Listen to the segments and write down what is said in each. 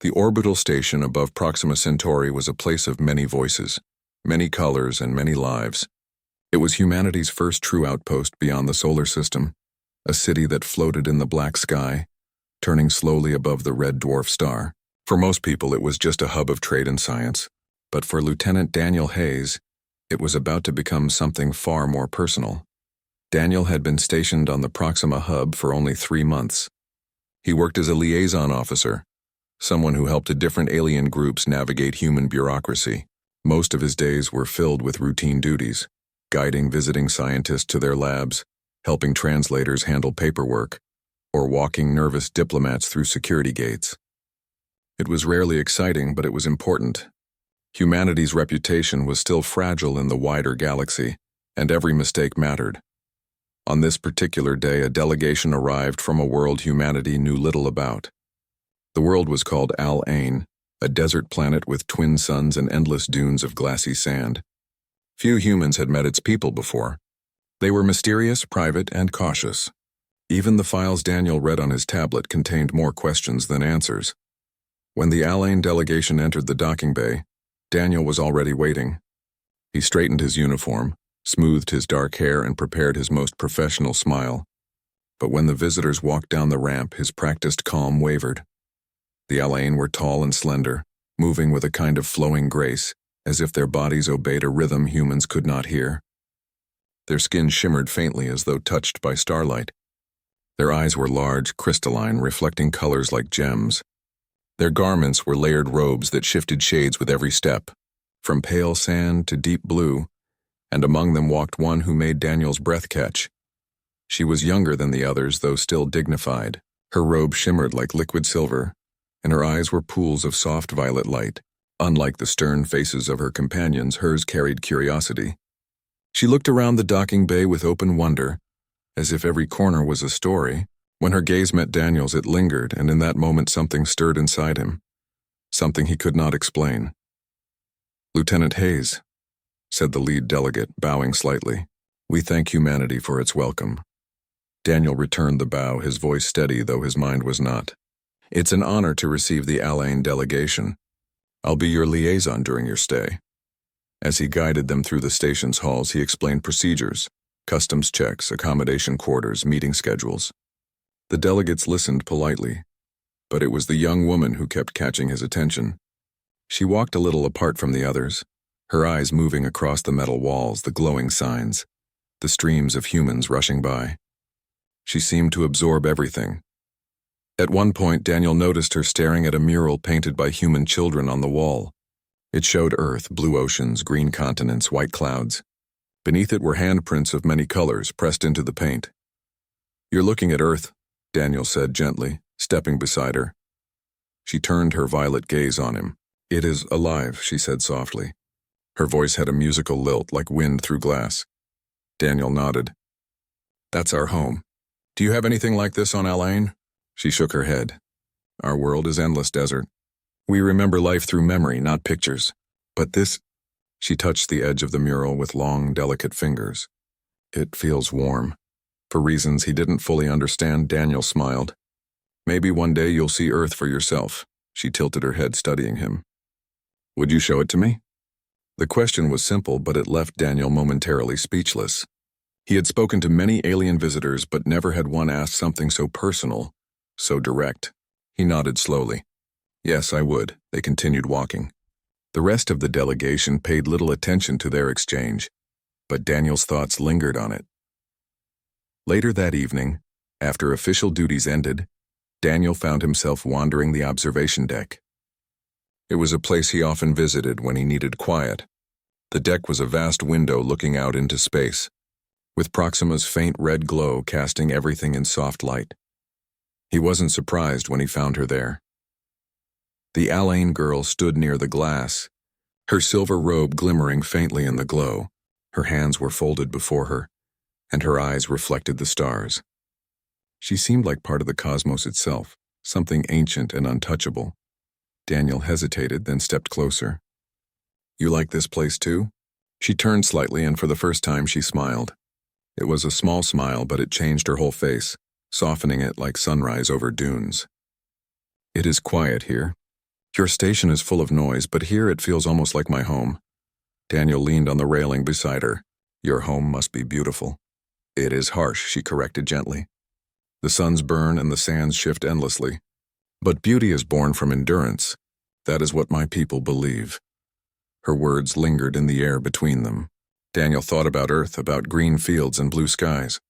The orbital station above Proxima Centauri was a place of many voices, many colors, and many lives. It was humanity's first true outpost beyond the solar system, a city that floated in the black sky, turning slowly above the red dwarf star. For most people, it was just a hub of trade and science, but for Lieutenant Daniel Hayes, it was about to become something far more personal. Daniel had been stationed on the Proxima hub for only 3 months. He worked as a liaison officer, someone who helped different alien groups navigate human bureaucracy. Most of his days were filled with routine duties, guiding visiting scientists to their labs, helping translators handle paperwork, or walking nervous diplomats through security gates. It was rarely exciting, but it was important. Humanity's reputation was still fragile in the wider galaxy, and every mistake mattered. On this particular day, a delegation arrived from a world humanity knew little about. The world was called Al-Ain, a desert planet with twin suns and endless dunes of glassy sand. Few humans had met its people before. They were mysterious, private, and cautious. Even the files Daniel read on his tablet contained more questions than answers. When the Al-Ain delegation entered the docking bay, Daniel was already waiting. He straightened his uniform, smoothed his dark hair, and prepared his most professional smile. But when the visitors walked down the ramp, his practiced calm wavered. The Al-Ain were tall and slender, moving with a kind of flowing grace, as if their bodies obeyed a rhythm humans could not hear. Their skin shimmered faintly as though touched by starlight. Their eyes were large, crystalline, reflecting colors like gems. Their garments were layered robes that shifted shades with every step, from pale sand to deep blue, and among them walked one who made Daniel's breath catch. She was younger than the others, though still dignified. Her robe shimmered like liquid silver, and her eyes were pools of soft violet light. Unlike the stern faces of her companions, hers carried curiosity. She looked around the docking bay with open wonder, as if every corner was a story. When her gaze met Daniel's, it lingered, and in that moment something stirred inside him, something he could not explain. "Lieutenant Hayes," said the lead delegate, bowing slightly, "we thank humanity for its welcome." Daniel returned the bow, his voice steady though his mind was not. "It's an honor to receive the Al-Ain delegation. I'll be your liaison during your stay." As he guided them through the station's halls, he explained procedures, customs checks, accommodation quarters, meeting schedules. The delegates listened politely, but it was the young woman who kept catching his attention. She walked a little apart from the others, her eyes moving across the metal walls, the glowing signs, the streams of humans rushing by. She seemed to absorb everything. At one point, Daniel noticed her staring at a mural painted by human children on the wall. It showed Earth, blue oceans, green continents, white clouds. Beneath it were handprints of many colors pressed into the paint. "You're looking at Earth," Daniel said gently, stepping beside her. She turned her violet gaze on him. "It is alive," she said softly. Her voice had a musical lilt like wind through glass. Daniel nodded. "That's our home. Do you have anything like this on Al-Ain?" She shook her head. "Our world is endless desert. We remember life through memory, not pictures. But this..." She touched the edge of the mural with long, delicate fingers. "It feels warm." For reasons he didn't fully understand, Daniel smiled. "Maybe one day you'll see Earth for yourself." She tilted her head, studying him. "Would you show it to me?" The question was simple, but it left Daniel momentarily speechless. He had spoken to many alien visitors, but never had one asked something so personal, so direct. He nodded slowly. "Yes, I would." They continued walking. The rest of the delegation paid little attention to their exchange, but Daniel's thoughts lingered on it. Later that evening, after official duties ended, Daniel found himself wandering the observation deck. It was a place he often visited when he needed quiet. The deck was a vast window looking out into space, with Proxima's faint red glow casting everything in soft light. He wasn't surprised when he found her there. The Al-Ain girl stood near the glass, her silver robe glimmering faintly in the glow. Her hands were folded before her, and her eyes reflected the stars. She seemed like part of the cosmos itself, something ancient and untouchable. Daniel hesitated, then stepped closer. "You like this place too?" She turned slightly, and for the first time she smiled. It was a small smile, but it changed her whole face, softening it like sunrise over dunes. "It is quiet here," Your station is full of noise, but here it feels almost like my home. Daniel leaned on the railing beside her. Your home must be beautiful. It is harsh, she corrected gently. The suns burn and the sands shift endlessly. But beauty is born from endurance. That is what my people believe. Her words lingered in the air between them. Daniel thought about Earth, about green fields and blue skies.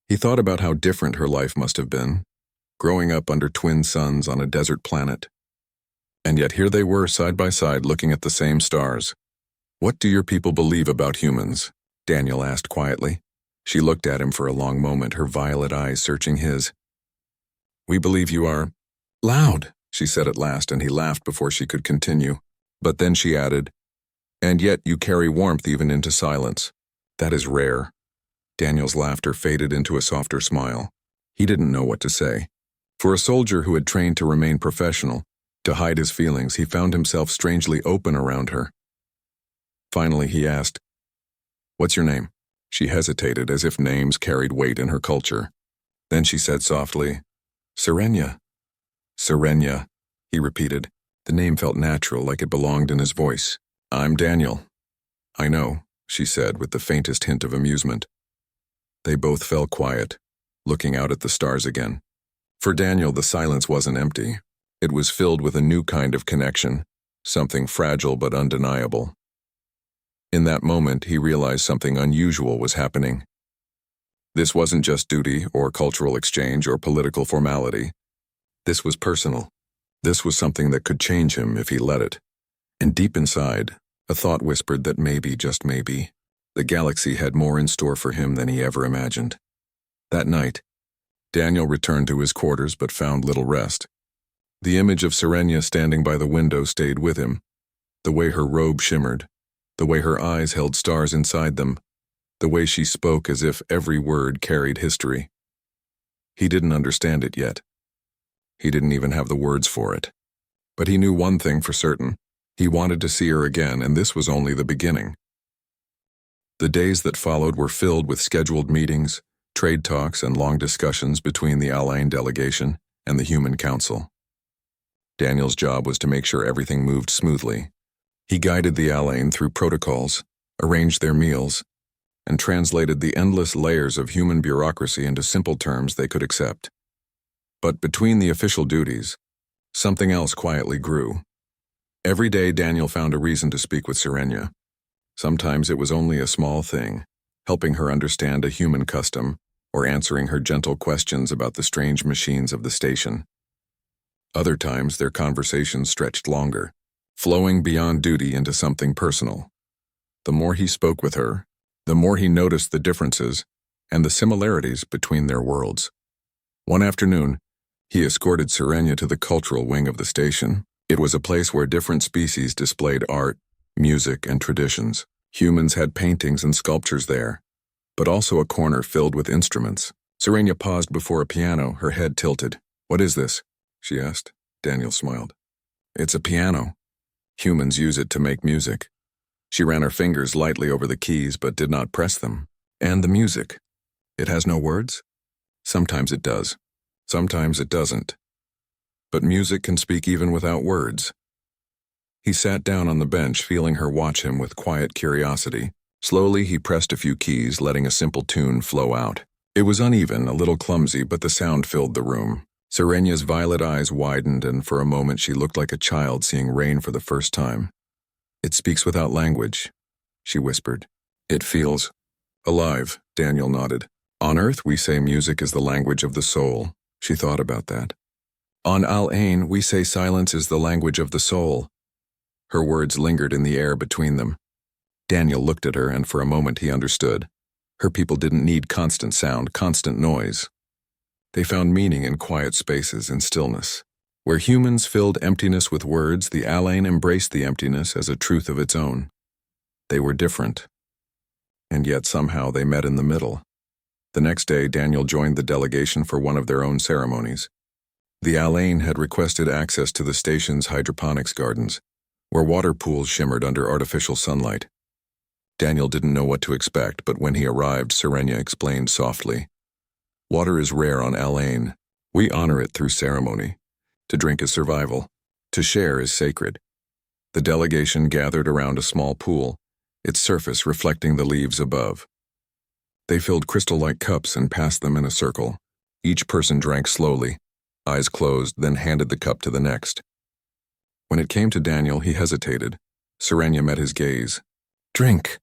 He thought about how different her life must have been, growing up under twin suns on a desert planet. And yet here they were side by side looking at the same stars. What do your people believe about humans? Daniel asked quietly. She looked at him for a long moment, her violet eyes searching his. We believe you are loud, she said at last, and he laughed before she could continue. But then she added, and yet you carry warmth even into silence. That is rare. Daniel's laughter faded into a softer smile. He didn't know what to say. For a soldier who had trained to remain professional, to hide his feelings, he found himself strangely open around her. Finally, he asked, what's your name? She hesitated, as if names carried weight in her culture. Then she said softly, Serenia. Serenia, he repeated. The name felt natural, like it belonged in his voice. I'm Daniel. I know, she said with the faintest hint of amusement. They both fell quiet, looking out at the stars again. For Daniel, the silence wasn't empty. It was filled with a new kind of connection, something fragile but undeniable. In that moment, he realized something unusual was happening. This wasn't just duty or cultural exchange or political formality. This was personal. This was something that could change him if he let it. And deep inside, a thought whispered that maybe, just maybe, the galaxy had more in store for him than he ever imagined. That night, Daniel returned to his quarters but found little rest. The image of Serenia standing by the window stayed with him, the way her robe shimmered, the way her eyes held stars inside them, the way she spoke as if every word carried history. He didn't understand it yet. He didn't even have the words for it. But he knew one thing for certain. He wanted to see her again, and this was only the beginning. The days that followed were filled with scheduled meetings, trade talks, and long discussions between the Alain delegation and the Human Council. Daniel's job was to make sure everything moved smoothly. He guided the Alain through protocols, arranged their meals, and translated the endless layers of human bureaucracy into simple terms they could accept. But between the official duties, something else quietly grew. Every day Daniel found a reason to speak with Serenia. Sometimes it was only a small thing, helping her understand a human custom or answering her gentle questions about the strange machines of the station. Other times their conversations stretched longer, flowing beyond duty into something personal. The more he spoke with her, the more he noticed the differences and the similarities between their worlds. One afternoon, he escorted Serenia to the cultural wing of the station. It was a place where different species displayed art, music, and traditions. Humans had paintings and sculptures there, but also a corner filled with instruments. Serenia paused before a piano, her head tilted. What is this? She asked. Daniel smiled. It's a piano. Humans use it to make music. She ran her fingers lightly over the keys but did not press them. And the music. It has no words? Sometimes it does. Sometimes it doesn't. But music can speak even without words. He sat down on the bench, feeling her watch him with quiet curiosity. Slowly, he pressed a few keys, letting a simple tune flow out. It was uneven, a little clumsy, but the sound filled the room. Serenia's violet eyes widened, and for a moment she looked like a child seeing rain for the first time. It speaks without language, she whispered. It feels alive, Daniel nodded. On Earth, we say music is the language of the soul. She thought about that. On Al-Ain, we say silence is the language of the soul. Her words lingered in the air between them. Daniel looked at her, and for a moment he understood. Her people didn't need constant sound, constant noise. They found meaning in quiet spaces and stillness. Where humans filled emptiness with words, the Alain embraced the emptiness as a truth of its own. They were different, and yet somehow they met in the middle. The next day, Daniel joined the delegation for one of their own ceremonies. The Alain had requested access to the station's hydroponics gardens, where water pools shimmered under artificial sunlight. Daniel didn't know what to expect, but when he arrived, Serenia explained softly. Water is rare on Alain. We honor it through ceremony. To drink is survival. To share is sacred. The delegation gathered around a small pool, its surface reflecting the leaves above. They filled crystal-like cups and passed them in a circle. Each person drank slowly, eyes closed, then handed the cup to the next. When it came to Daniel, he hesitated. Serenia met his gaze. "Drink,"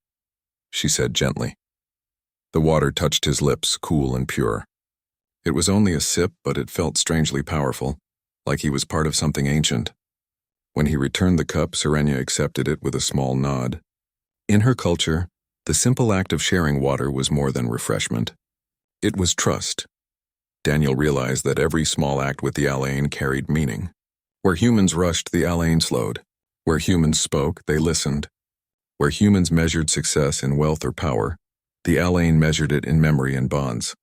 she said gently. The water touched his lips, cool and pure. It was only a sip, but it felt strangely powerful, like he was part of something ancient. When he returned the cup, Serenia accepted it with a small nod. In her culture, the simple act of sharing water was more than refreshment. It was trust. Daniel realized that every small act with the Alain carried meaning. Where humans rushed, the Alain slowed. Where humans spoke, they listened. Where humans measured success in wealth or power, the Alain measured it in memory and bonds.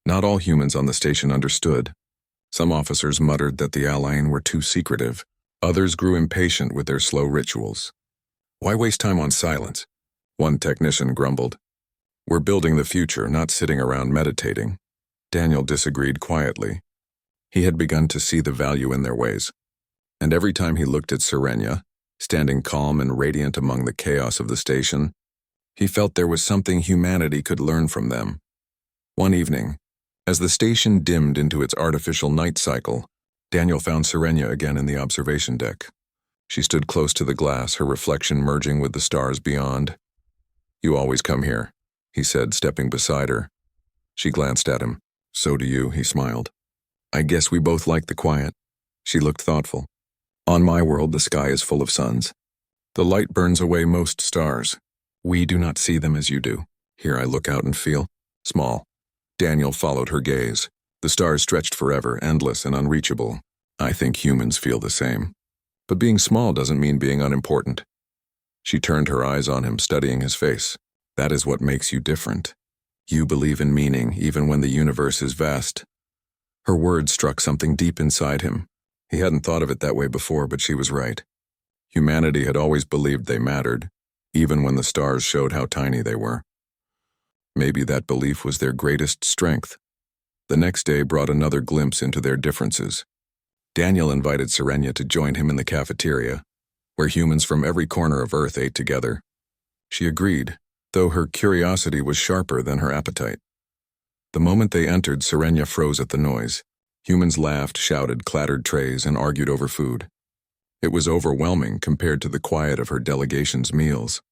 Not all humans on the station understood. Some officers muttered that the Alain were too secretive. Others grew impatient with their slow rituals. "Why waste time on silence?" one technician grumbled. "We're building the future, not sitting around meditating." Daniel disagreed quietly. He had begun to see the value in their ways. And every time he looked at Serenia, standing calm and radiant among the chaos of the station, he felt there was something humanity could learn from them. One evening, as the station dimmed into its artificial night cycle, Daniel found Serenia again in the observation deck. She stood close to the glass, her reflection merging with the stars beyond. "You always come here," he said, stepping beside her. She glanced at him. "So do you," he smiled. "I guess we both like the quiet." She looked thoughtful. "On my world, the sky is full of suns. The light burns away most stars. We do not see them as you do. Here I look out and feel small." Daniel followed her gaze. The stars stretched forever, endless and unreachable. "I think humans feel the same. But being small doesn't mean being unimportant." She turned her eyes on him, studying his face. "That is what makes you different. You believe in meaning, even when the universe is vast." Her words struck something deep inside him. He hadn't thought of it that way before, but she was right. Humanity had always believed they mattered, even when the stars showed how tiny they were. Maybe that belief was their greatest strength. The next day brought another glimpse into their differences. Daniel invited Serenia to join him in the cafeteria, where humans from every corner of Earth ate together. She agreed, though her curiosity was sharper than her appetite. The moment they entered, Serenia froze at the noise. Humans laughed, shouted, clattered trays, and argued over food. It was overwhelming compared to the quiet of her delegation's meals.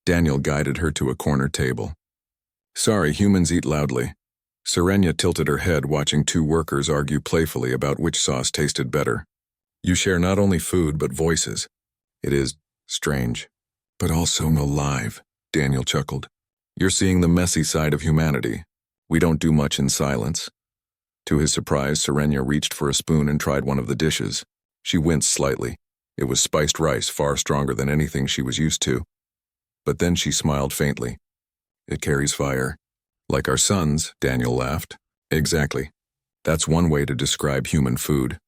Daniel guided her to a corner table. "Sorry, humans eat loudly." Serenia tilted her head, watching two workers argue playfully about which sauce tasted better. "You share not only food, but voices. It is strange, but also alive," Daniel chuckled. "You're seeing the messy side of humanity. We don't do much in silence." To his surprise, Serenia reached for a spoon and tried one of the dishes. She winced slightly. It was spiced rice, far stronger than anything she was used to. But then she smiled faintly. "It carries fire." "Like our suns," Daniel laughed. "Exactly. That's one way to describe human food."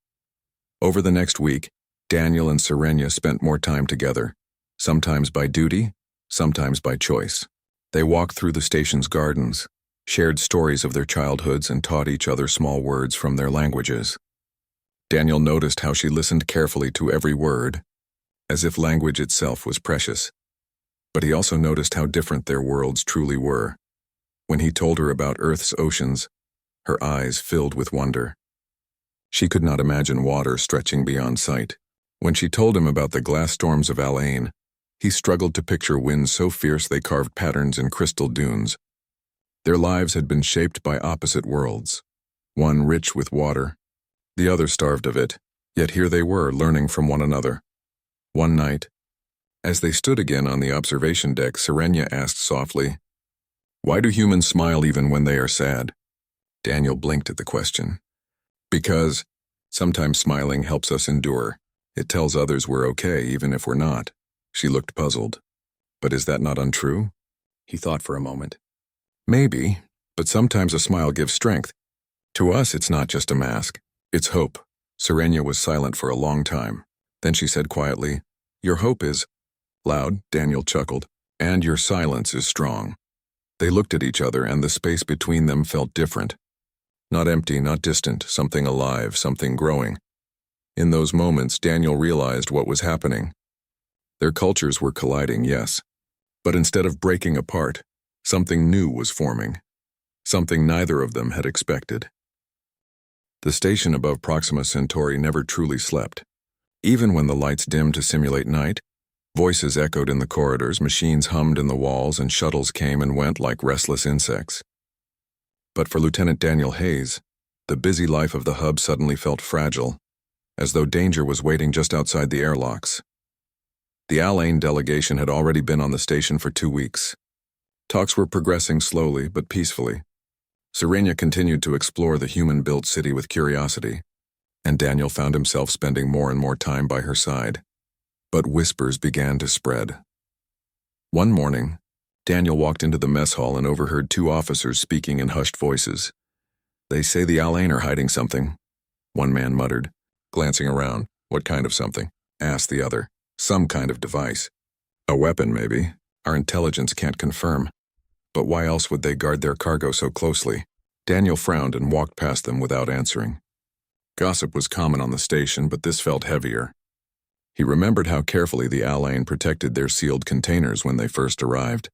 Over the next week, Daniel and Serenia spent more time together, sometimes by duty, sometimes by choice. They walked through the station's gardens, shared stories of their childhoods, and taught each other small words from their languages. Daniel noticed how she listened carefully to every word, as if language itself was precious. But he also noticed how different their worlds truly were. When he told her about Earth's oceans, her eyes filled with wonder. She could not imagine water stretching beyond sight. When she told him about the glass storms of Alain, he struggled to picture winds so fierce they carved patterns in crystal dunes. Their lives had been shaped by opposite worlds, one rich with water, the other starved of it, yet here they were, learning from one another. One night, as they stood again on the observation deck, Serenia asked softly, "Why do humans smile even when they are sad?" Daniel blinked at the question. "Because sometimes smiling helps us endure. It tells others we're okay, even if we're not." She looked puzzled. "But is that not untrue?" He thought for a moment. "Maybe, but sometimes a smile gives strength. To us, it's not just a mask. It's hope." Serenia was silent for a long time. Then she said quietly, "Your hope is loud," Daniel chuckled, "and your silence is strong." They looked at each other, and the space between them felt different. Not empty, not distant, something alive, something growing. In those moments, Daniel realized what was happening. Their cultures were colliding, yes, but instead of breaking apart, something new was forming, something neither of them had expected. The station above Proxima Centauri never truly slept. Even when the lights dimmed to simulate night, voices echoed in the corridors, machines hummed in the walls, and shuttles came and went like restless insects. But for Lieutenant Daniel Hayes, the busy life of the hub suddenly felt fragile, as though danger was waiting just outside the airlocks. The Alain delegation had already been on the station for 2 weeks. Talks were progressing slowly but peacefully. Serenia continued to explore the human-built city with curiosity, and Daniel found himself spending more and more time by her side. But whispers began to spread. One morning, Daniel walked into the mess hall and overheard 2 officers speaking in hushed voices. "They say the Alain are hiding something," one man muttered, glancing around. "What kind of something?" asked the other. "Some kind of device. A weapon, maybe. Our intelligence can't confirm. But why else would they guard their cargo so closely?" Daniel frowned and walked past them without answering. Gossip was common on the station, but this felt heavier. He remembered how carefully the Alain protected their sealed containers when they first arrived.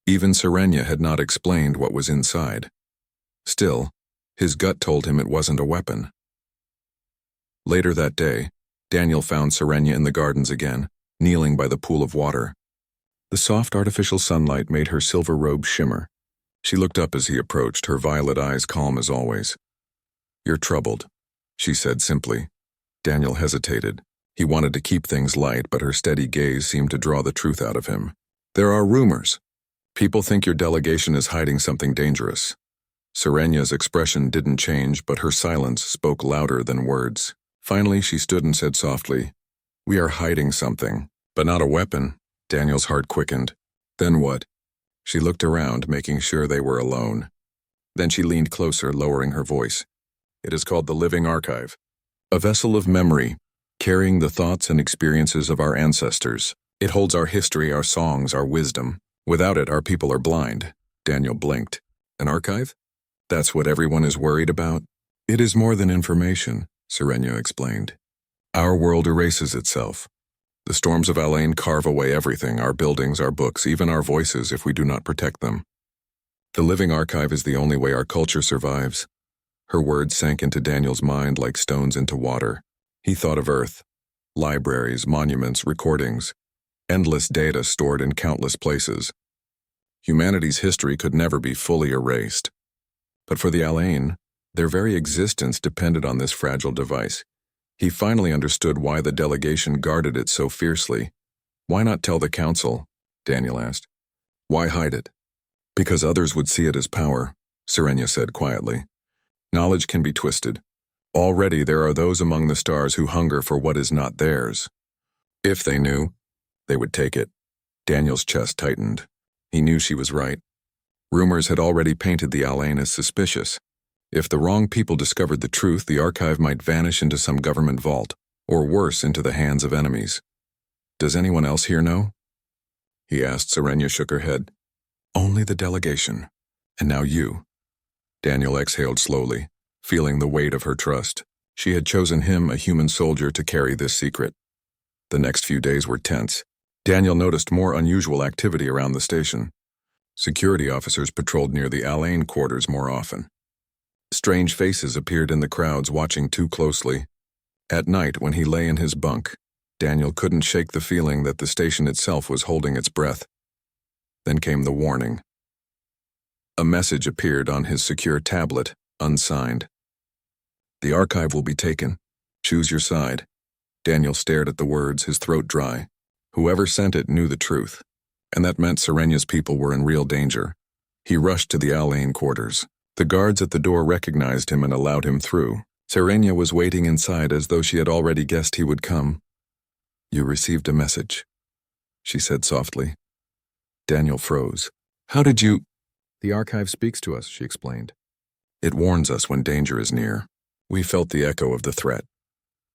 Even Serenia had not explained what was inside. Still, his gut told him it wasn't a weapon. Later that day, Daniel found Serenia in the gardens again, kneeling by the pool of water. The soft artificial sunlight made her silver robe shimmer. She looked up as he approached, her violet eyes calm as always. "You're troubled," she said simply. Daniel hesitated. He wanted to keep things light, but her steady gaze seemed to draw the truth out of him. "There are rumors. People think your delegation is hiding something dangerous." Serenia's expression didn't change, but her silence spoke louder than words. Finally, she stood and said softly, "We are hiding something, but not a weapon." Daniel's heart quickened. "Then what?" She looked around, making sure they were alone. Then she leaned closer, lowering her voice. "It is called the Living Archive, a vessel of memory, carrying the thoughts and experiences of our ancestors. It holds our history, our songs, our wisdom. Without it, our people are blind." Daniel blinked. "An archive? That's what everyone is worried about?" "It is more than information," Serenia explained. "Our world erases itself. The storms of Alain carve away everything, our buildings, our books, even our voices, if we do not protect them. The Living Archive is the only way our culture survives." Her words sank into Daniel's mind like stones into water. He thought of Earth, libraries, monuments, recordings, endless data stored in countless places. Humanity's history could never be fully erased. But for the Alain, their very existence depended on this fragile device. He finally understood why the delegation guarded it so fiercely. "Why not tell the council?" Daniel asked. "Why hide it?" "Because others would see it as power," Serenia said quietly. "Knowledge can be twisted. Already there are those among the stars who hunger for what is not theirs. If they knew, they would take it." Daniel's chest tightened. He knew she was right. Rumors had already painted the Alain as suspicious. If the wrong people discovered the truth, the archive might vanish into some government vault, or worse, into the hands of enemies. "Does anyone else here know?" he asked. Serenia shook her head. "Only the delegation. And now you." Daniel exhaled slowly, feeling the weight of her trust. She had chosen him, a human soldier, to carry this secret. The next few days were tense. Daniel noticed more unusual activity around the station. Security officers patrolled near the Alain quarters more often. Strange faces appeared in the crowds, watching too closely. At night, when he lay in his bunk, Daniel couldn't shake the feeling that the station itself was holding its breath. Then came the warning. A message appeared on his secure tablet, unsigned. "The archive will be taken. Choose your side." Daniel stared at the words, his throat dry. Whoever sent it knew the truth, and that meant Serenia's people were in real danger. He rushed to the Alain quarters. The guards at the door recognized him and allowed him through. Serenia was waiting inside as though she had already guessed he would come. "You received a message," she said softly. Daniel froze. "How did you—" "The archive speaks to us," she explained. "It warns us when danger is near." We felt the echo of the threat.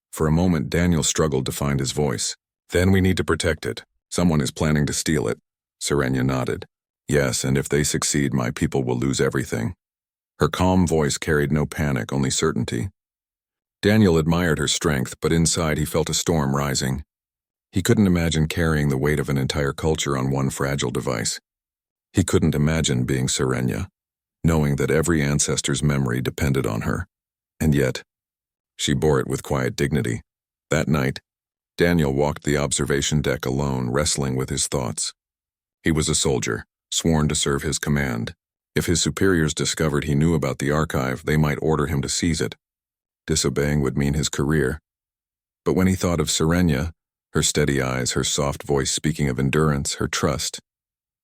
For a moment, Daniel struggled to find his voice. "Then we need to protect it. Someone is planning to steal it." Serenia nodded. "Yes, and if they succeed, my people will lose everything." Her calm voice carried no panic, only certainty. Daniel admired her strength, but inside he felt a storm rising. He couldn't imagine carrying the weight of an entire culture on one fragile device. He couldn't imagine being Serenia, knowing that every ancestor's memory depended on her. And yet, she bore it with quiet dignity. That night, Daniel walked the observation deck alone, wrestling with his thoughts. He was a soldier, sworn to serve his command. If his superiors discovered he knew about the archive, they might order him to seize it. Disobeying would mean his career. But when he thought of Serenia, her steady eyes, her soft voice speaking of endurance, her trust,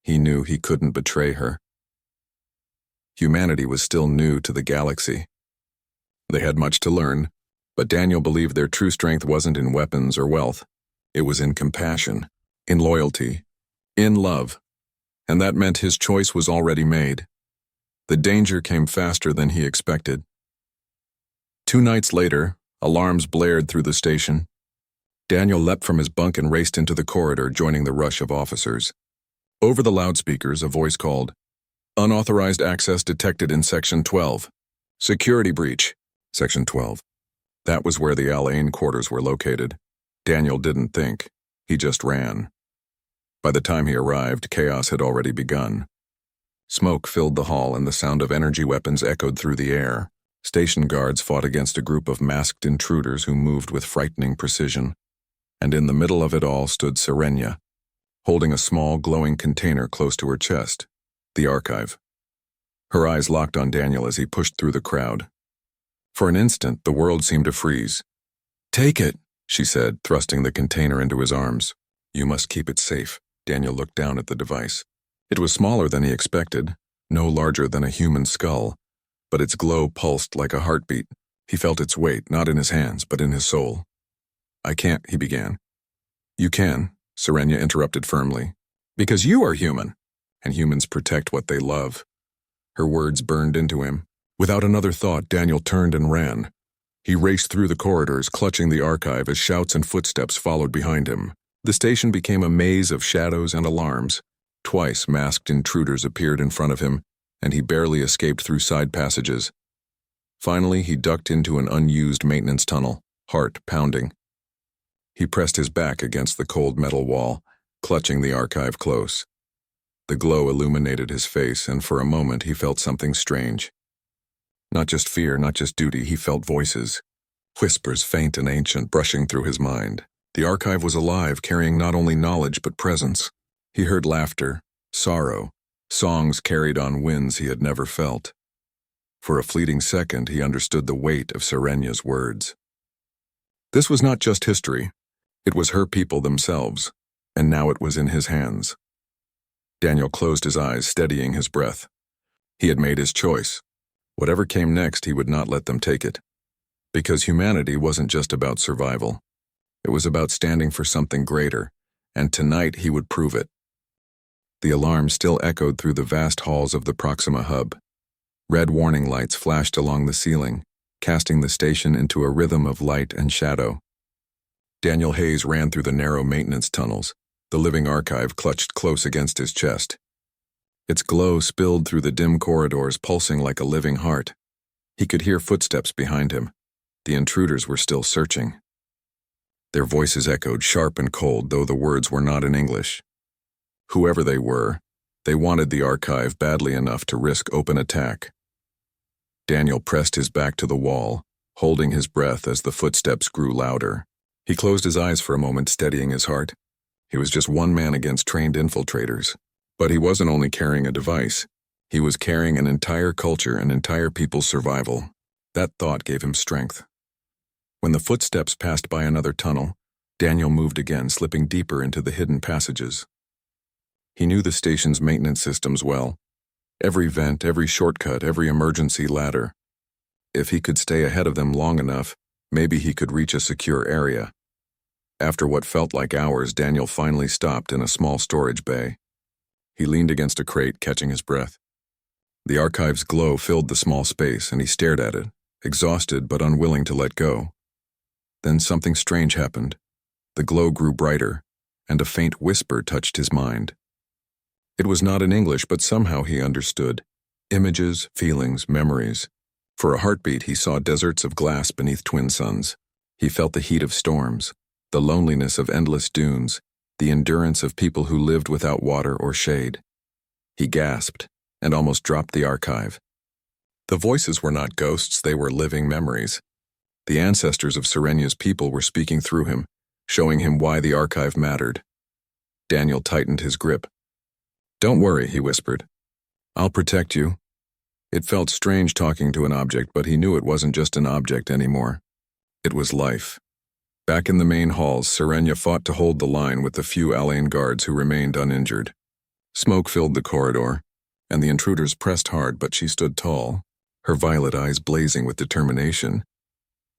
he knew he couldn't betray her. Humanity was still new to the galaxy. They had much to learn, but Daniel believed their true strength wasn't in weapons or wealth. It was in compassion, in loyalty, in love. And that meant his choice was already made. The danger came faster than he expected. 2 nights later, alarms blared through the station. Daniel leapt from his bunk and raced into the corridor, joining the rush of officers. Over the loudspeakers, a voice called, "Unauthorized access detected in Section 12. Security breach." Section 12. That was where the Alain quarters were located. Daniel didn't think. He just ran. By the time he arrived, chaos had already begun. Smoke filled the hall and the sound of energy weapons echoed through the air. Station guards fought against a group of masked intruders who moved with frightening precision. And in the middle of it all stood Serenia, holding a small, glowing container close to her chest, the archive. Her eyes locked on Daniel as he pushed through the crowd. For an instant, the world seemed to freeze. "Take it," she said, thrusting the container into his arms. "You must keep it safe." Daniel looked down at the device. It was smaller than he expected, no larger than a human skull, but its glow pulsed like a heartbeat. He felt its weight, not in his hands, but in his soul. "I can't," he began. "You can," Serenia interrupted firmly. "Because you are human, and humans protect what they love." Her words burned into him. Without another thought, Daniel turned and ran. He raced through the corridors, clutching the archive as shouts and footsteps followed behind him. The station became a maze of shadows and alarms. Twice masked intruders appeared in front of him, and he barely escaped through side passages. Finally, he ducked into an unused maintenance tunnel, heart pounding. He pressed his back against the cold metal wall, clutching the archive close. The glow illuminated his face, and for a moment he felt something strange. Not just fear, not just duty, he felt voices. Whispers, faint and ancient, brushing through his mind. The archive was alive, carrying not only knowledge but presence. He heard laughter, sorrow, songs carried on winds he had never felt. For a fleeting second, he understood the weight of Serenia's words. This was not just history. It was her people themselves, and now it was in his hands. Daniel closed his eyes, steadying his breath. He had made his choice. Whatever came next, he would not let them take it. Because humanity wasn't just about survival. It was about standing for something greater, and tonight he would prove it. The alarm still echoed through the vast halls of the Proxima hub. Red warning lights flashed along the ceiling, casting the station into a rhythm of light and shadow. Daniel Hayes ran through the narrow maintenance tunnels, the living archive clutched close against his chest. Its glow spilled through the dim corridors, pulsing like a living heart. He could hear footsteps behind him. The intruders were still searching. Their voices echoed sharp and cold, though the words were not in English. Whoever they were, they wanted the archive badly enough to risk open attack. Daniel pressed his back to the wall, holding his breath as the footsteps grew louder. He closed his eyes for a moment, steadying his heart. He was just one man against trained infiltrators. But he wasn't only carrying a device. He was carrying an entire culture, an entire people's survival. That thought gave him strength. When the footsteps passed by another tunnel, Daniel moved again, slipping deeper into the hidden passages. He knew the station's maintenance systems well. Every vent, every shortcut, every emergency ladder. If he could stay ahead of them long enough, maybe he could reach a secure area. After what felt like hours, Daniel finally stopped in a small storage bay. He leaned against a crate, catching his breath. The archive's glow filled the small space, and he stared at it, exhausted but unwilling to let go. Then something strange happened. The glow grew brighter, and a faint whisper touched his mind. It was not in English, but somehow he understood. Images, feelings, memories. For a heartbeat, he saw deserts of glass beneath twin suns. He felt the heat of storms, the loneliness of endless dunes, the endurance of people who lived without water or shade. He gasped and almost dropped the archive. The voices were not ghosts, they were living memories. The ancestors of Serenya's people were speaking through him, showing him why the archive mattered. Daniel tightened his grip. "Don't worry," he whispered. "I'll protect you." It felt strange talking to an object, but he knew it wasn't just an object anymore. It was life. Back in the main halls, Serenya fought to hold the line with the few Alain guards who remained uninjured. Smoke filled the corridor, and the intruders pressed hard, but she stood tall, her violet eyes blazing with determination.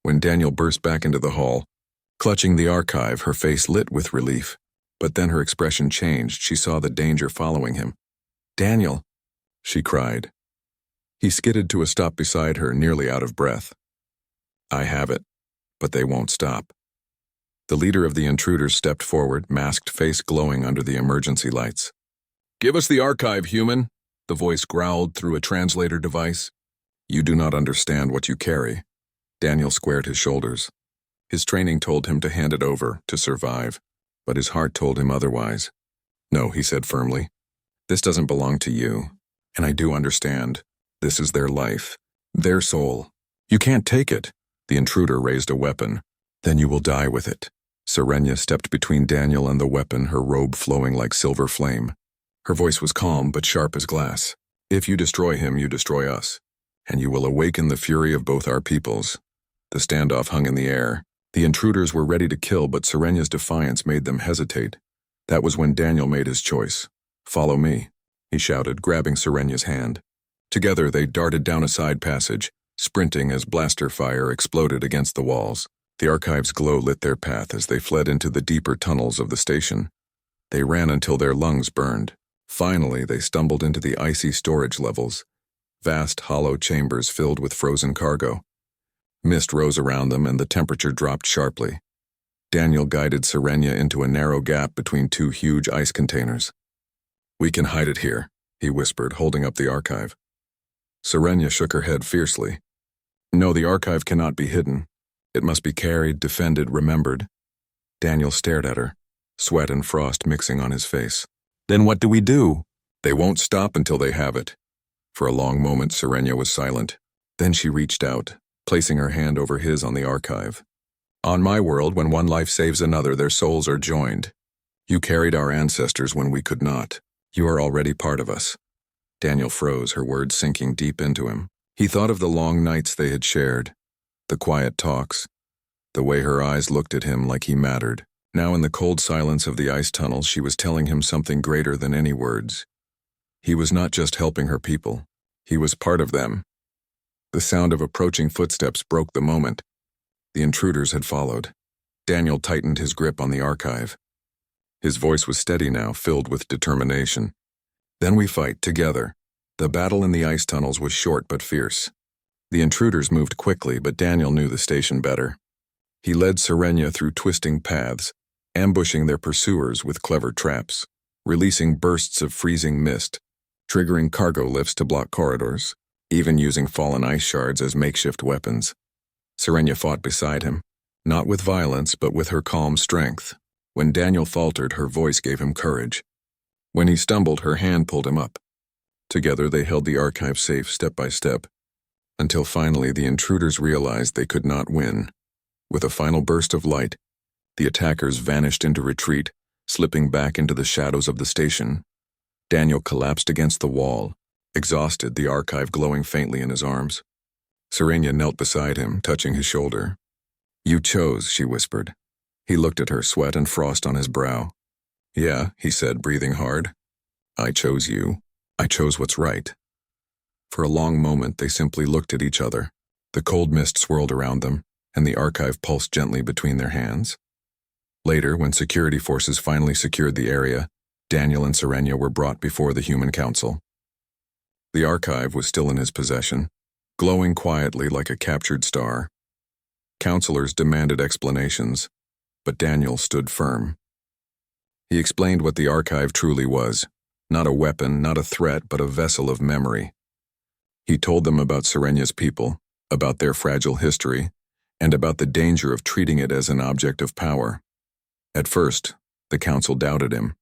When Daniel burst back into the hall, clutching the archive, her face lit with relief. But then her expression changed. She saw the danger following him. "Daniel!" she cried. He skidded to a stop beside her, nearly out of breath. "I have it, but they won't stop." The leader of the intruders stepped forward, masked face glowing under the emergency lights. "Give us the archive, human," the voice growled through a translator device. "You do not understand what you carry." Daniel squared his shoulders. His training told him to hand it over, to survive, but his heart told him otherwise. "No," he said firmly. "This doesn't belong to you, and I do understand. This is their life, their soul. You can't take it." The intruder raised a weapon. "Then you will die with it." Serenya stepped between Daniel and the weapon, her robe flowing like silver flame. Her voice was calm but sharp as glass. "If you destroy him, you destroy us, and you will awaken the fury of both our peoples." The standoff hung in the air. The intruders were ready to kill, but Serenya's defiance made them hesitate. That was when Daniel made his choice. "Follow me," he shouted, grabbing Serenya's hand. Together they darted down a side passage, sprinting as blaster fire exploded against the walls. The archive's glow lit their path as they fled into the deeper tunnels of the station. They ran until their lungs burned. Finally, they stumbled into the icy storage levels, vast hollow chambers filled with frozen cargo. Mist rose around them and the temperature dropped sharply. Daniel guided Serenya into a narrow gap between two huge ice containers. "We can hide it here," he whispered, holding up the archive. Serenya shook her head fiercely. "No, the archive cannot be hidden. It must be carried, defended, remembered." Daniel stared at her, sweat and frost mixing on his face. "Then what do we do?" "They won't stop until they have it." For a long moment, Serenya was silent. Then she reached out, placing her hand over his on the archive. "On my world, when one life saves another, their souls are joined. You carried our ancestors when we could not. You are already part of us." Daniel froze, her words sinking deep into him. He thought of the long nights they had shared, the quiet talks, the way her eyes looked at him like he mattered. Now in the cold silence of the ice tunnels, she was telling him something greater than any words. He was not just helping her people. He was part of them. The sound of approaching footsteps broke the moment. The intruders had followed. Daniel tightened his grip on the archive. His voice was steady now, filled with determination. "Then we fight, together." The battle in the ice tunnels was short but fierce. The intruders moved quickly, but Daniel knew the station better. He led Serenya through twisting paths, ambushing their pursuers with clever traps, releasing bursts of freezing mist, triggering cargo lifts to block corridors, even using fallen ice shards as makeshift weapons. Serenya fought beside him, not with violence but with her calm strength. When Daniel faltered, her voice gave him courage. When he stumbled, her hand pulled him up. Together they held the archive safe step by step, until finally the intruders realized they could not win. With a final burst of light, the attackers vanished into retreat, slipping back into the shadows of the station. Daniel collapsed against the wall, exhausted, the archive glowing faintly in his arms. Serenya knelt beside him, touching his shoulder. "You chose," she whispered. He looked at her, sweat and frost on his brow. "Yeah," he said, breathing hard. "I chose you. I chose what's right." For a long moment, they simply looked at each other. The cold mist swirled around them, and the archive pulsed gently between their hands. Later, when security forces finally secured the area, Daniel and Serenya were brought before the Human Council. The archive was still in his possession, glowing quietly like a captured star. Counselors demanded explanations, but Daniel stood firm. He explained what the archive truly was, not a weapon, not a threat, but a vessel of memory. He told them about Serenya's people, about their fragile history, and about the danger of treating it as an object of power. At first, the council doubted him.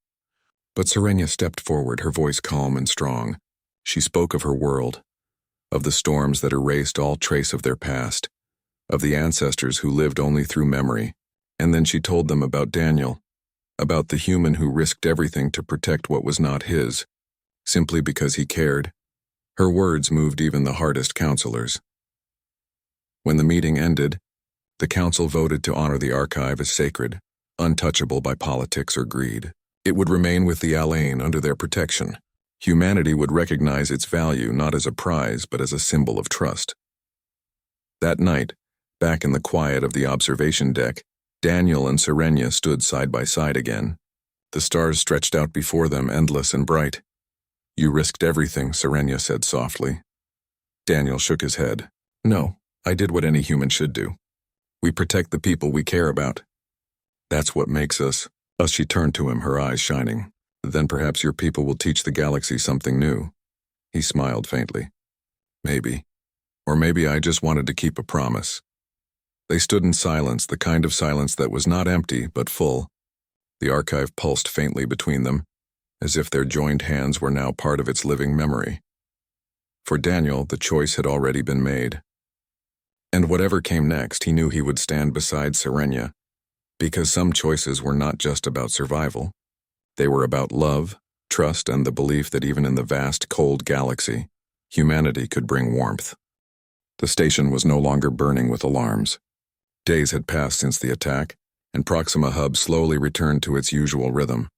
But Serenia stepped forward, her voice calm and strong. She spoke of her world, of the storms that erased all trace of their past, of the ancestors who lived only through memory, and then she told them about Daniel, about the human who risked everything to protect what was not his, simply because he cared. Her words moved even the hardest counselors. When the meeting ended, the council voted to honor the archive as sacred, untouchable by politics or greed. It would remain with the Alain under their protection. Humanity would recognize its value not as a prize but as a symbol of trust. That night, back in the quiet of the observation deck, Daniel and Serenia stood side by side again. The stars stretched out before them, endless and bright. "You risked everything," Serenia said softly. Daniel shook his head. "No, I did what any human should do. We protect the people we care about. That's what makes us." She turned to him, her eyes shining. "Then perhaps your people will teach the galaxy something new." He smiled faintly. "Maybe. Or maybe I just wanted to keep a promise." They stood in silence, the kind of silence that was not empty, but full. The archive pulsed faintly between them, as if their joined hands were now part of its living memory. For Daniel, the choice had already been made. And whatever came next, he knew he would stand beside Serenia, because some choices were not just about survival. They were about love, trust, and the belief that even in the vast, cold galaxy, humanity could bring warmth. The station was no longer burning with alarms. Days had passed since the attack, and Proxima Hub slowly returned to its usual rhythm.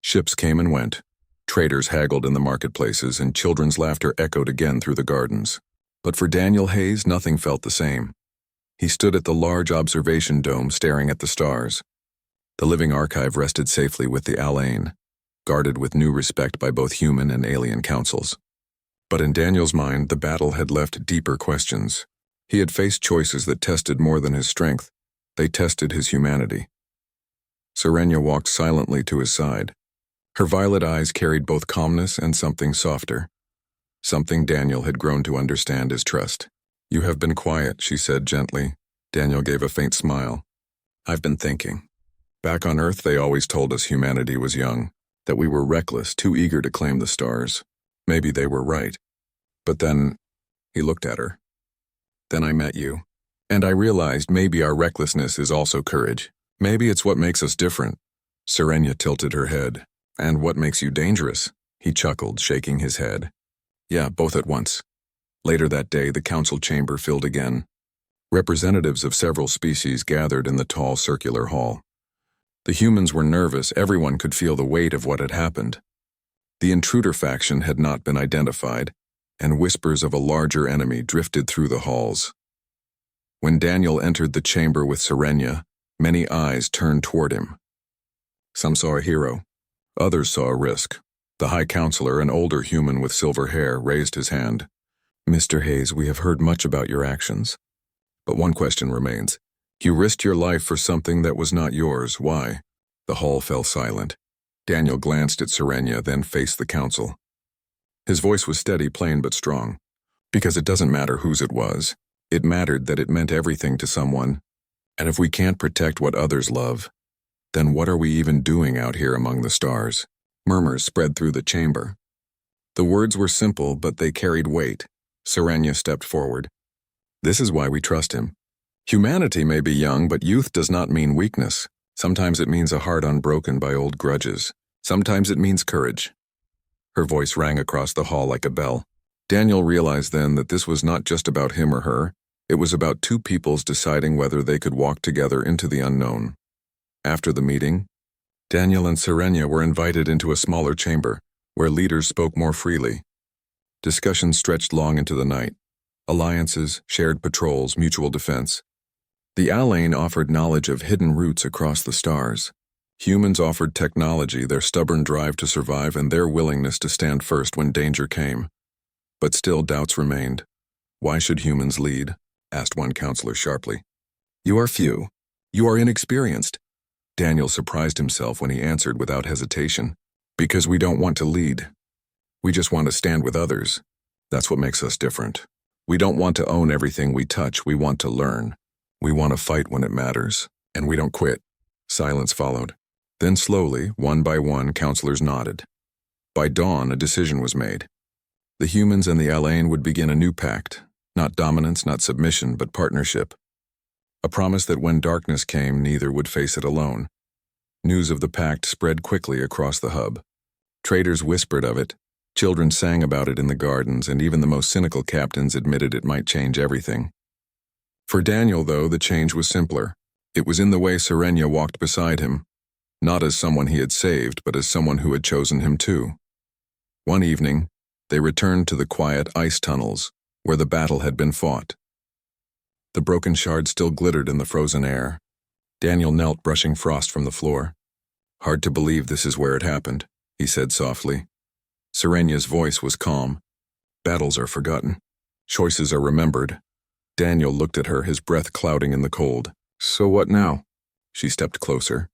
Ships came and went, traders haggled in the marketplaces, and children's laughter echoed again through the gardens. But for Daniel Hayes, nothing felt the same. He stood at the large observation dome staring at the stars. The living archive rested safely with the Alain, guarded with new respect by both human and alien councils. But in Daniel's mind, the battle had left deeper questions. He had faced choices that tested more than his strength. They tested his humanity. Serenia walked silently to his side. Her violet eyes carried both calmness and something softer, something Daniel had grown to understand as trust. "You have been quiet," she said gently. Daniel gave a faint smile. "I've been thinking. Back on Earth, they always told us humanity was young, that we were reckless, too eager to claim the stars. Maybe they were right. But then," he looked at her, "then I met you. And I realized maybe our recklessness is also courage. Maybe it's what makes us different." Serenia tilted her head. "And what makes you dangerous?" He chuckled, shaking his head. "Yeah, both at once." Later that day, the council chamber filled again. Representatives of several species gathered in the tall circular hall. The humans were nervous, everyone could feel the weight of what had happened. The intruder faction had not been identified, and whispers of a larger enemy drifted through the halls. When Daniel entered the chamber with Serenia, many eyes turned toward him. Some saw a hero, others saw a risk. The High Counselor, an older human with silver hair, raised his hand. "Mr. Hayes, we have heard much about your actions. But one question remains. You risked your life for something that was not yours. Why?" The hall fell silent. Daniel glanced at Serenia, then faced the council. His voice was steady, plain but strong. "Because it doesn't matter whose it was. It mattered that it meant everything to someone. And if we can't protect what others love, then what are we even doing out here among the stars?" Murmurs spread through the chamber. The words were simple, but they carried weight. Serenia stepped forward. "This is why we trust him. Humanity may be young, but youth does not mean weakness. Sometimes it means a heart unbroken by old grudges. Sometimes it means courage." Her voice rang across the hall like a bell. Daniel realized then that this was not just about him or her. It was about two peoples deciding whether they could walk together into the unknown. After the meeting, Daniel and Serenia were invited into a smaller chamber, where leaders spoke more freely. Discussions stretched long into the night. Alliances, shared patrols, mutual defense. The Alain offered knowledge of hidden routes across the stars. Humans offered technology, their stubborn drive to survive, and their willingness to stand first when danger came. But still doubts remained. "Why should humans lead?" asked one counselor sharply. "You are few. You are inexperienced." Daniel surprised himself when he answered without hesitation. "Because we don't want to lead. We just want to stand with others. That's what makes us different. We don't want to own everything we touch, we want to learn. We want to fight when it matters, and we don't quit. Silence followed. Then slowly, one by one, counselors nodded. By dawn, a decision was made. The humans and the Alain would begin a new pact, not dominance, not submission, but partnership. A promise that when darkness came, neither would face it alone. News of the pact spread quickly across the hub. Traders whispered of it, children sang about it in the gardens, and even the most cynical captains admitted it might change everything. For Daniel, though, the change was simpler. It was in the way Serenia walked beside him, not as someone he had saved, but as someone who had chosen him too. One evening, they returned to the quiet ice tunnels, where the battle had been fought. The broken shard still glittered in the frozen air. Daniel knelt, brushing frost from the floor. "Hard to believe this is where it happened," he said softly. Serenia's voice was calm. "Battles are forgotten. Choices are remembered." Daniel looked at her, his breath clouding in the cold. "So what now?" She stepped closer,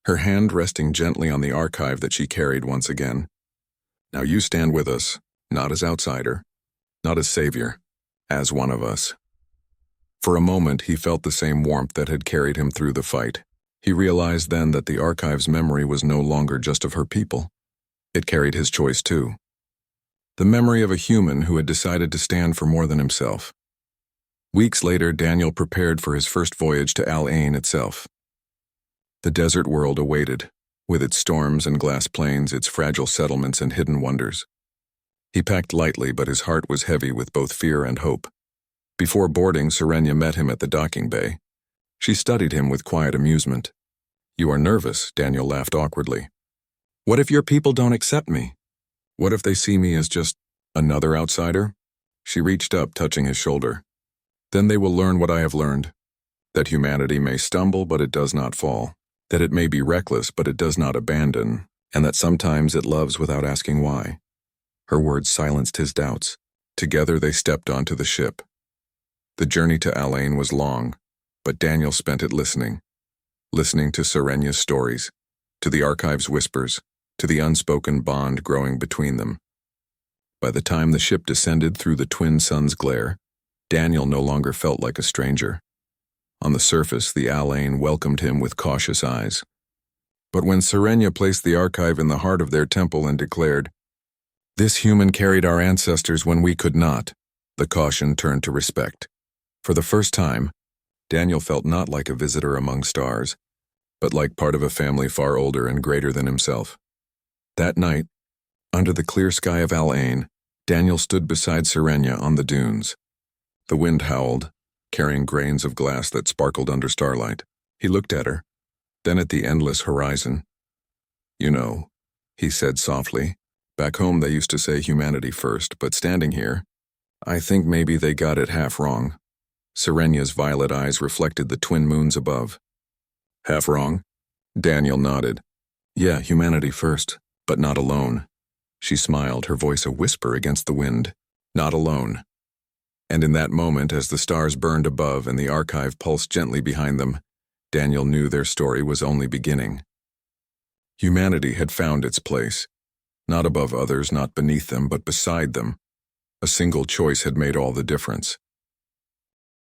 her hand resting gently on the archive that she carried once again. "Now you stand with us, not as outsider, not as savior, as one of us." For a moment, he felt the same warmth that had carried him through the fight. He realized then that the archive's memory was no longer just of her people. It carried his choice too. The memory of a human who had decided to stand for more than himself. Weeks later, Daniel prepared for his first voyage to Al Ain itself. The desert world awaited, with its storms and glass plains, its fragile settlements and hidden wonders. He packed lightly, but his heart was heavy with both fear and hope. Before boarding, Serenia met him at the docking bay. She studied him with quiet amusement. "You are nervous," Daniel laughed awkwardly. "What if your people don't accept me? What if they see me as just another outsider?" She reached up, touching his shoulder. "Then they will learn what I have learned, that humanity may stumble, but it does not fall, that it may be reckless, but it does not abandon, and that sometimes it loves without asking why." Her words silenced his doubts. Together they stepped onto the ship. The journey to Al Ain was long, but Daniel spent it listening to Serenia's stories, to the archive's whispers, to the unspoken bond growing between them. By the time the ship descended through the twin suns' glare, Daniel no longer felt like a stranger. On the surface, the Al Ain welcomed him with cautious eyes. But when Serenia placed the archive in the heart of their temple and declared, "This human carried our ancestors when we could not," the caution turned to respect. For the first time, Daniel felt not like a visitor among stars, but like part of a family far older and greater than himself. That night, under the clear sky of Al Ain, Daniel stood beside Serenia on the dunes. The wind howled, carrying grains of glass that sparkled under starlight. He looked at her, then at the endless horizon. "You know," he said softly, "back home they used to say humanity first, but standing here, I think maybe they got it half wrong." Serenia's violet eyes reflected the twin moons above. "Half wrong?" Daniel nodded. "Yeah, humanity first, but not alone." She smiled, her voice a whisper against the wind. "Not alone." And in that moment, as the stars burned above and the archive pulsed gently behind them, Daniel knew their story was only beginning. Humanity had found its place, not above others, not beneath them, but beside them. A single choice had made all the difference.